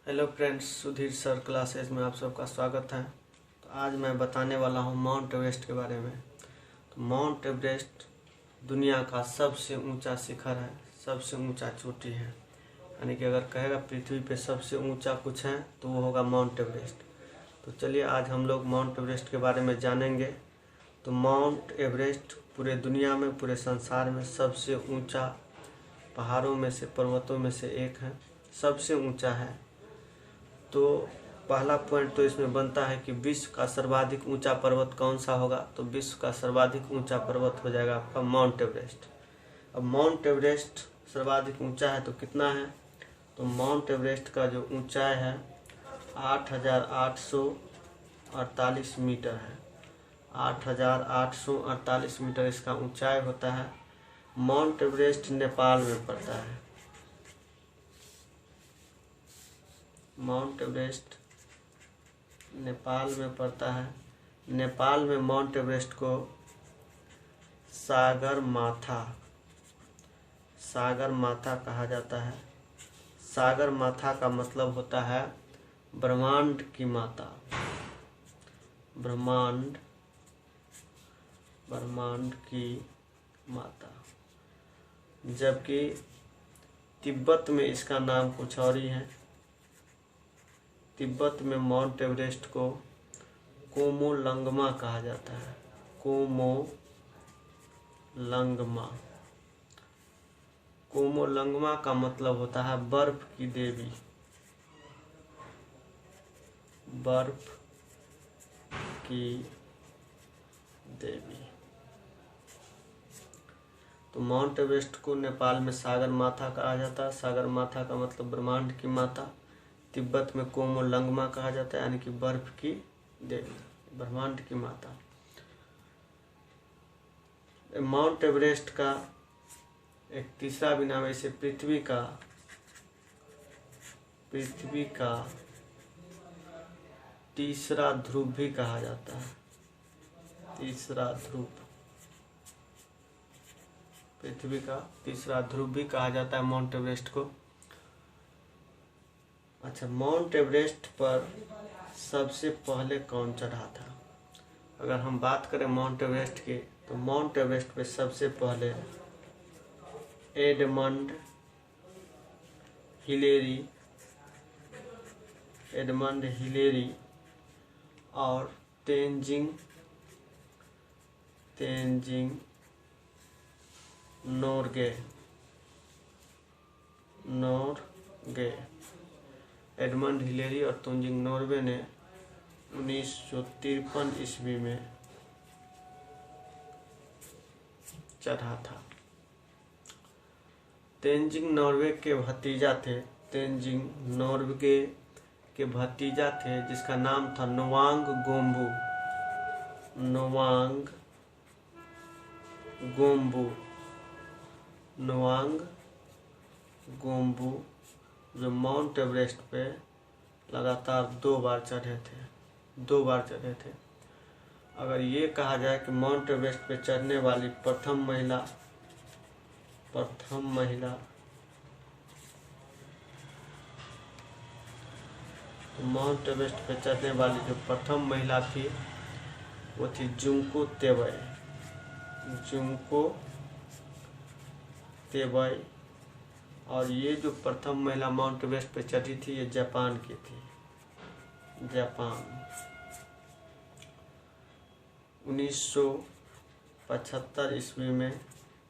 Hello friends, Sudhir sir classes में आप सबका स्वागत है। तो आज मैं बताने वाला हूँ माउंट एवरेस्ट के बारे में। तो माउंट एवरेस्ट दुनिया का सबसे ऊंचा शिखर है, सबसे ऊंचा चोटी है। यानी कि अगर कहेगा पृथ्वी पे सबसे ऊंचा कुछ है तो वो होगा माउंट एवरेस्ट। तो चलिए आज हम लोग माउंट एवरेस्ट के बारे में जानेंगे। तो माउंट एवरेस्ट पूरे दुनिया में, पूरे संसार में सबसे ऊंचा पहाड़ों में से, पर्वतों में से एक है, सबसे ऊंचा है। तो पहला पॉइंट तो इसमें बनता है कि विश्व का सर्वाधिक ऊंचा पर्वत कौन सा होगा। तो विश्व का सर्वाधिक ऊंचा पर्वत हो जाएगा आपका माउंट एवरेस्ट। अब माउंट एवरेस्ट सर्वाधिक ऊंचा है तो कितना है? तो माउंट एवरेस्ट का जो ऊंचाई है 8,848 मीटर है। 8,848 मीटर इसका ऊंचाई होता है। माउंट एवरेस्ट नेपाल में पड़ता है। माउंट एवरेस्ट नेपाल में पड़ता है। नेपाल में माउंट एवरेस्ट को सागर माथा कहा जाता है। सागर माथा का मतलब होता है ब्रह्मांड की माता। ब्रह्मांड की माता। जबकि तिब्बत में इसका नाम कुछ और ही है। तिब्बत में माउंट एवरेस्ट को कोमोलंगमा कहा जाता है। कोमोलंगमा का मतलब होता है बर्फ की देवी। बर्फ की देवी। तो माउंट एवरेस्ट को नेपाल में सागर माथा कहा जाता है। सागर माथा का मतलब ब्रह्मांड की माता। तिब्बत में कोमोलंगमा कहा जाता है, यानी कि बर्फ की देवी, ब्रह्मांड की माता। माउंट एवरेस्ट का एक तीसरा भी नाम है। इसे पृथ्वी का तीसरा ध्रुव भी कहा जाता है। तीसरा ध्रुव, पृथ्वी का तीसरा ध्रुव भी कहा जाता है माउंट एवरेस्ट को। अच्छा, माउंट एवरेस्ट पर सबसे पहले कौन चढ़ा था? अगर हम बात करें माउंट एवरेस्ट की, तो माउंट एवरेस्ट पे सबसे पहले एडमंड हिलेरी और तेंजिंग नोरगे। एडमंड हिलेरी और तेंजिंग नोरगे ने 1953 ईस्वी में चढ़ा था। तेंजिंग नोरगे के भतीजा थे। तेंजिंग नोरगे के भतीजा थे जिसका नाम था नोवांग गोम्बू, जो माउंट एवरेस्ट पे लगातार 2 बार चढ़े थे। अगर ये कहा जाए कि माउंट एवरेस्ट पे चढ़ने वाली प्रथम महिला माउंट एवरेस्ट पे चढ़ने वाली जो प्रथम महिला थी वो थी जुंको तेबई। और ये जो प्रथम महिला माउंट एवरेस्ट पे चढ़ी थी ये जापान की थी। 1975 ईस्वी में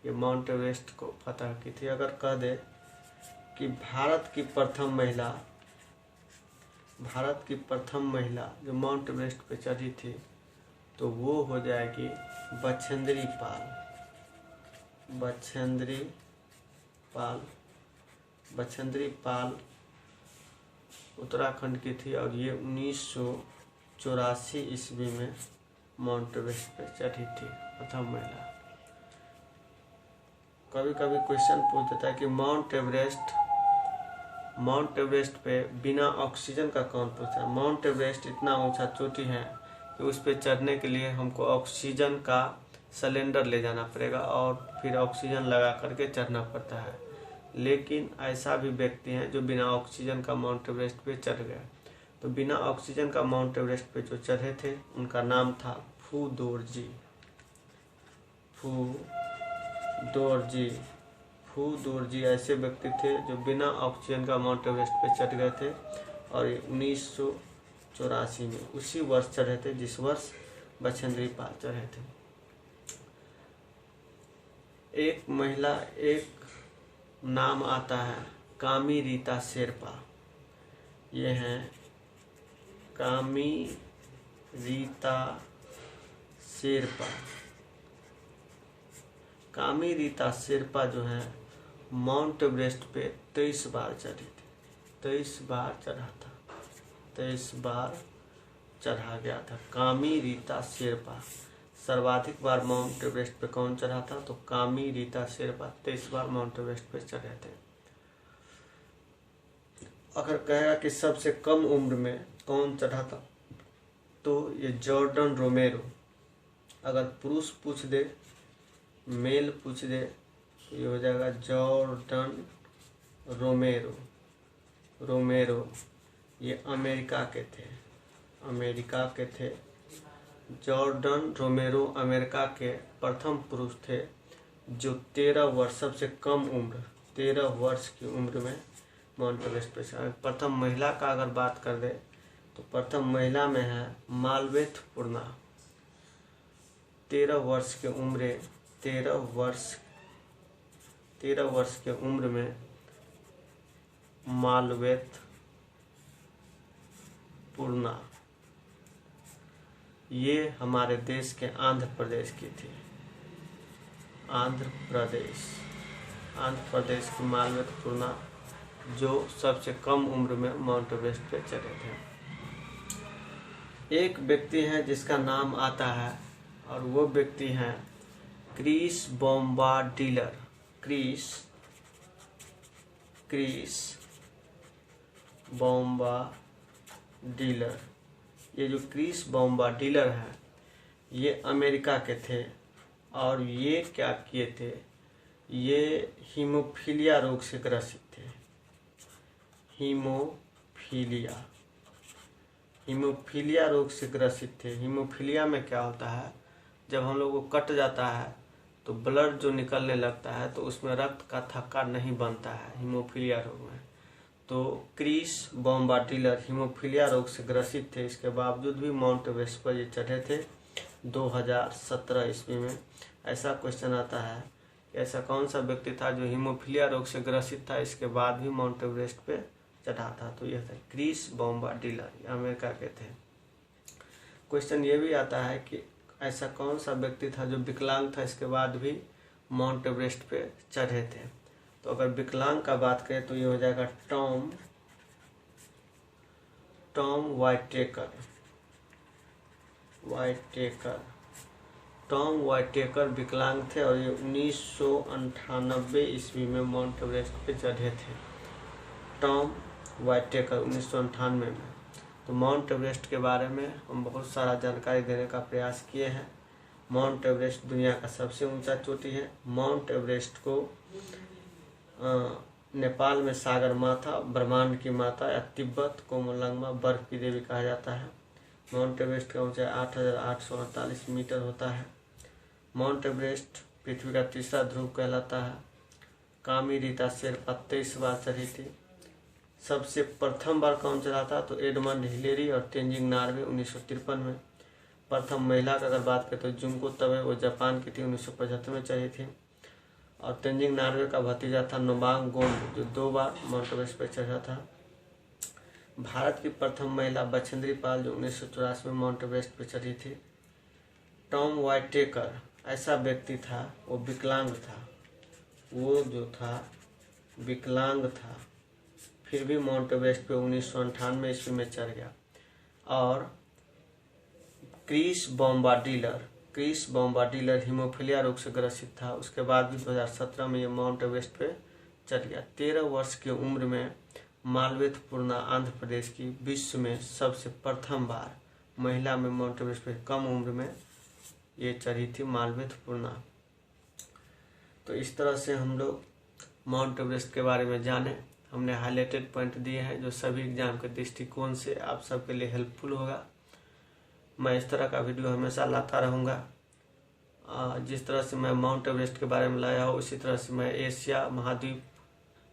ये माउंट एवरेस्ट को फतह की थी। अगर कह दे कि भारत की प्रथम महिला जो माउंट एवरेस्ट पे चढ़ी थी तो वो हो जाएगी बछेंद्री पाल उत्तराखंड की थी। और ये 1984 ईस्वी में माउंट एवरेस्ट पे चढ़ी थी प्रथम महिला। कभी कभी क्वेश्चन पूछ देता है कि माउंट एवरेस्ट पे बिना ऑक्सीजन का कौन पहुंचा? माउंट एवरेस्ट इतना ऊंचा चोटी है कि उस पे चढ़ने के लिए हमको ऑक्सीजन का सिलेंडर ले जाना पड़ेगा और फिर ऑक्सीजन लगा करके चढ़ना पड़ता है। लेकिन ऐसा भी व्यक्ति हैं जो बिना ऑक्सीजन का माउंट एवरेस्ट पे चढ़ गए। तो बिना ऑक्सीजन का माउंट एवरेस्ट पे जो चढ़े थे उनका नाम था फू दोरजी। फू दोरजी ऐसे व्यक्ति थे जो बिना ऑक्सीजन का माउंट एवरेस्ट पे चढ़ गए थे और ये 1984 में उसी वर्ष चढ़े थे जिस वर्ष बछेंद्री पाल चढ़े थे। एक महिला, एक नाम आता है कामी रीता शेरपा। ये हैं कामी रीता शेरपा। कामी रीता शेरपा जो है माउंट एवरेस्ट पे 23 बार चढ़ी थी। 23 बार चढ़ा था, 23 बार चढ़ा गया था कामी रीता शेरपा। सर्वाधिक बार माउंट एवरेस्ट पे कौन चढ़ा था? तो कामी रीता शेरपा 23 बार माउंट एवरेस्ट पे चढ़े थे। अगर कहेगा कि सबसे कम उम्र में कौन चढ़ा था तो ये जॉर्डन रोमेरो। अगर पुरुष पूछ दे, मेल पूछ दे तो ये हो जाएगा जॉर्डन रोमेरो। ये अमेरिका के थे। जॉर्डन रोमेरो अमेरिका के प्रथम पुरुष थे जो 13 वर्ष, सबसे कम उम्र 13 वर्ष की उम्र में माउंट एवरेस्ट पे चढ़े। प्रथम महिला का अगर बात कर दे तो प्रथम महिला में है मालवेथ पूर्णा। 13 वर्ष के उम्र में मालवेथ पूर्णा। ये हमारे देश के आंध्र प्रदेश की थी। आंध्र प्रदेश की मालवेथ पूर्णा जो सबसे कम उम्र में माउंट एवरेस्ट पे चढ़े थे। एक व्यक्ति है जिसका नाम आता है और वो व्यक्ति हैं क्रिस बोम्बार्डिलर। क्रिस बोम्बार्डिलर। ये जो क्रिस बोम्बार्डिलर है ये अमेरिका के थे और ये क्या किए थे? ये हीमोफीलिया रोग से ग्रसित थे। हीमोफीलिया रोग से ग्रसित थे। हीमोफीलिया में क्या होता है, जब हम लोग को कट जाता है तो ब्लड जो निकलने लगता है तो उसमें रक्त का थक्का नहीं बनता है हीमोफीलिया रोग में। तो क्रिस बोम्बार्डिलर हीमोफीलिया रोग से ग्रसित थे, इसके बावजूद भी माउंट एवरेस्ट पर ये चढ़े थे 2017 ईस्वी में। ऐसा क्वेश्चन आता है ऐसा कौन सा व्यक्ति था जो हीमोफीलिया रोग से ग्रसित था इसके बाद भी माउंट एवरेस्ट पे चढ़ा था? तो यह था क्रिस बोम्बार्डिलर, अमेरिका के थे। क्वेश्चन ये भी आता है कि ऐसा कौन सा व्यक्ति था जो विकलांग था इसके बाद भी माउंट एवरेस्ट पे चढ़े थे? तो अगर विकलांग का बात करें तो ये हो जाएगा टॉम वाइटेकर विकलांग थे और ये 1998 ईस्वी में माउंट एवरेस्ट पे चढ़े थे। टॉम वाइटेकर 1998 में। तो माउंट एवरेस्ट के बारे में हम बहुत सारा जानकारी देने का प्रयास किए हैं। माउंट एवरेस्ट दुनिया का सबसे ऊंचा चोटी है। माउंट एवरेस्ट को नेपाल में सागर माता, ब्रह्मांड की माता या तिब्बत कोमोलंगमा, बर्फ की देवी कहा जाता है। माउंट एवरेस्ट का ऊंचाई 8,848 मीटर होता है। माउंट एवरेस्ट पृथ्वी का तीसरा ध्रुव कहलाता है। कामी रीता शेरपा 23 बार चढ़ी थी। सबसे प्रथम बार कौन चढ़ा था? तो एडमंड हिलेरी और तेंजिंग नार्वे 1953 में। प्रथम महिला का अगर बात करें तो जुंको तबे, वो जापान की थी, 1975 में चढ़ी थी। और तेंजिंग नार्वे का भतीजा था नोबांग गोम्ब जो 2 बार माउंट एवरेस्ट पर चढ़ा था। भारत की प्रथम महिला बछेंद्री पाल जो 1984 में माउंट एवरेस्ट पर चढ़ी थी। टॉम वाइटेकर ऐसा व्यक्ति था, वो विकलांग था, फिर भी माउंट एवरेस्ट पे 1998 ईस्वी में चढ़ गया। और क्रिस बोम्बार्डिलर हीमोफीलिया रोग से ग्रसित था, उसके बाद भी 2017 में ये माउंट एवरेस्ट पे चढ़ गया। 13 वर्ष की उम्र में मालवेथ पूर्णा आंध्र प्रदेश की विश्व में सबसे प्रथम बार महिला में माउंट एवरेस्ट पे कम उम्र में ये चढ़ी थी मालवेथ पूर्णा। तो इस तरह से हम लोग माउंट एवरेस्ट के बारे में जानें। हमने हाईलाइटेड पॉइंट दिए हैं जो सभी एग्जाम के दृष्टिकोण से आप सबके लिए हेल्पफुल होगा। मैं इस तरह का वीडियो हमेशा लाता रहूँगा। जिस तरह से मैं माउंट एवरेस्ट के बारे में लाया हूँ उसी तरह से मैं एशिया महाद्वीप,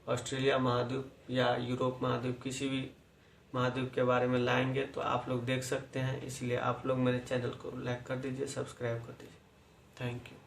ऑस्ट्रेलिया महाद्वीप या यूरोप महाद्वीप, किसी भी महाद्वीप के बारे में लाएंगे तो आप लोग देख सकते हैं। इसलिए आप लोग मेरे चैनल को लाइक कर दीजिए, सब्सक्राइब कर दीजिए। Thank you.